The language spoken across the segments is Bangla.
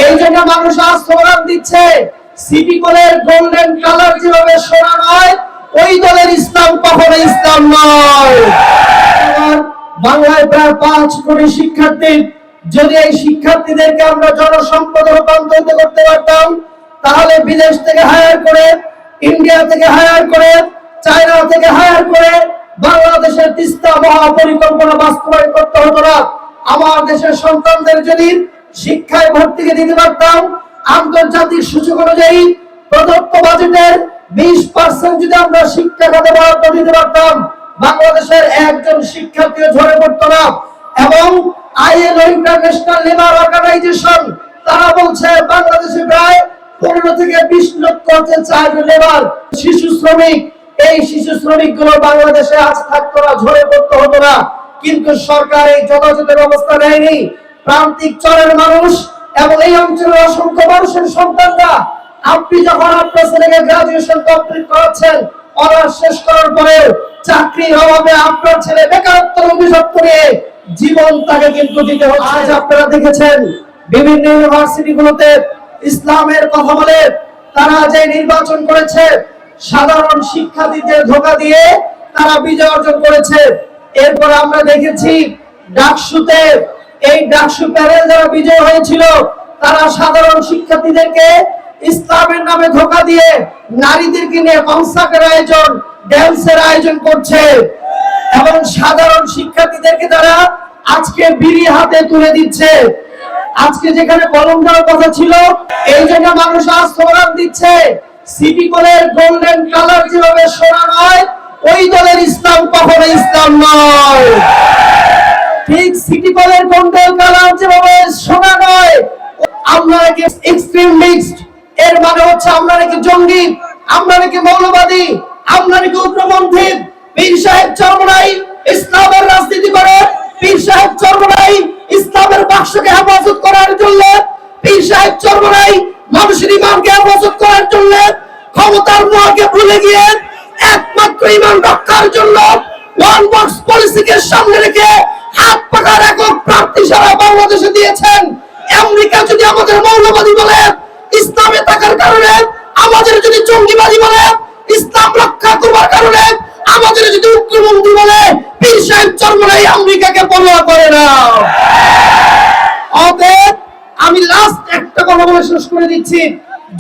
এই জন্য মানুষ আজ স্লোগান দিচ্ছে, সিটি কলের গোল্ডেন কালার যেভাবে সোনা নয়, ওই দলের ইসলাম কখনো ইসলাম নয়। বাংলায় প্রায় 5 কোটি শিক্ষার্থী, যদি এই শিক্ষার্থীদেরকে আমরা জনসম্পদে রূপান্তরিত করতে পারতাম, তাহলে বিদেশ থেকে হায়ার করে, ইন্ডিয়া থেকে হায়ার করে, চায়না থেকে হায়ার করে বাংলাদেশের তিস্তা মহাপরিকল্পনা বাস্তবায়ন করতে হতো না। আমার দেশের সন্তানদের যদি শিক্ষায় ভর্তিকে দিতে পারতাম, আন্তর্জাতিক সূচক অনুযায়ী প্রদত্ত বাজেটের 20% যদি আমরা শিক্ষা খাতে বরাদ্দ দিতে পারতাম, বাংলাদেশের একজন শিক্ষার্থীও ঝরে পড়তো না। এবং আইএলও ইন্টারন্যাশনাল লেবার অর্গানাইজেশন তারা বলছে বাংলাদেশে প্রায় 15 থেকে 20 লক্ষ চাইল্ড লেবার, শিশু শ্রমিক। এই শিশু শ্রমিক গুলো বাংলাদেশে আজ থাকতো না, ঝরে পড়তে হতো না। কিন্তু সরকার এই যথাযথ ব্যবস্থা নেয়নি। প্রান্তিক চরের মানুষ এবং এই অঞ্চলের অসংখ্য মানুষের সন্তানরা, আপনি যখন আপনার ছেলেকে গ্রাজুয়েশন কমপ্লিট করাচ্ছেন, অনার্স শেষ করার পরে চাকরির অভাবে আপনার ছেলে বেকারত্বের অভিযোগ করে জীবন তাকে কিন্তু দিতে হচ্ছে। আজ আপনারা দেখেছেন বিভিন্ন ইউনিভার্সিটি গুলোতে ইসলামের কথা বলে তারা যে নির্বাচন করেছে, সাধারণ শিক্ষার্থীদের ধোঁকা দিয়ে তারা বিজয় অর্জন করেছে। এরপর আমরা দেখেছি ডাকসুতে, এই ডাকসু প্যানেল যারা বিজয় হয়েছিল, তারা সাধারণ শিক্ষার্থীদেরকে ইসলামের নামে ধোঁকা দিয়ে নারীদেরকে নিয়ে কনসার্টের আয়োজন, ড্যান্সের আয়োজন করছে এবং সাধারণ শিক্ষার্থীদেরকে তারা আজকে বিড়ি হাতে তুলে দিচ্ছে। আজকে যেখানে কলম দেওয়ার কথা ছিল, এই জন্য মানুষ আজ স্লোগান দিচ্ছে, সিটি কলের গোল্ডেন কালার যেভাবে সোনা নয়, ওই দলের ইসলাম কখনো ইসলাম নয়। ঠিক সিটি কলের গোল্ডেন কালার যেভাবে সোনা নয়, আমরা নাকি এক্সট্রিমিস্ট, এর মানে হচ্ছে আমরা নাকি জঙ্গি, আমরা নাকি মৌলবাদী, আমরা নাকি উগ্রপন্থী। পীর সাহেব চরমনাই ইসলামের রাজনীতি করে, পীর সাহেব চরমনাই ইসলামের বাক্সকে হেফাজত করার জন্য, পীর সাহেব চরমনাই মানুষের ঈমানকে হেফাজত করার জন্য, ক্ষমতার মোহকে ভুলে গিয়ে একমাত্র ঈমান রক্ষার জন্য ওয়ান বক্স পলিসিকে সামনে রেখে হাত পাকার একক প্রার্থী সারা বাংলাদেশে দিয়েছেন। আমেরিকা যদি আমাদের মৌলবাদী বলে, ইসলামে থাকার কারণে আমাদের যদি জঙ্গিবাদী বলে, ইসলাম রক্ষা করবার কারণে আমাদের যদি উগ্রপন্থী বলে, পীর সাহেব চরমনাই আমেরিকাকে পরোয়া করে না। অতএব আমি লাস্ট একটা কথা বলে শেষ করে দিচ্ছি,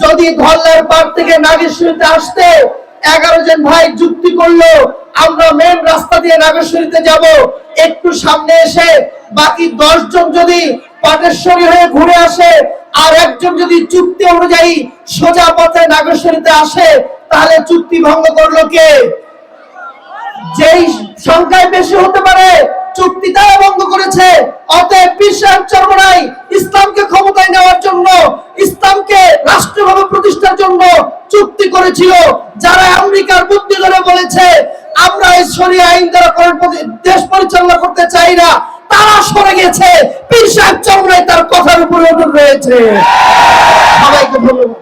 যদি ধল্লার পার থেকে নাগেশ্বরীতে আসতে 11 জন ভাই যুক্তি করলো আমরা মেন রাস্তা দিয়ে নাগেশ্বরীতে যাব, একটু সামনে এসে বাকি 10 জন যদি পাটেশ্বরী হয়ে ঘুরে আসে, আর একজন যদি চুক্তি অনুযায়ী সোজা পথে নাগেশ্বরীতে আসে, তাহলে চুক্তি ভঙ্গ করলো কে? যেই সংখ্যায় বেশি হতে পারে চুক্তি তারা ভঙ্গ করেছে। অতএব পীর সাহেব চরমনাই ইসলামকে ক্ষমতায় নেওয়ার জন্য, ইসলামকে রাষ্ট্রভাবে প্রতিষ্ঠার জন্য চুক্তি করেছিল। যারা আমেরিকার বুদ্ধি ধরে বলেছে আমরা এই শরিয়া আইন দ্বারা দেশ পরিচালনা করতে চাই না, তারা সরে গেছে। পীর সাহেব চরমনাই তার কথার উপরে অটল রয়েছে। সবাইকে ধন্যবাদ।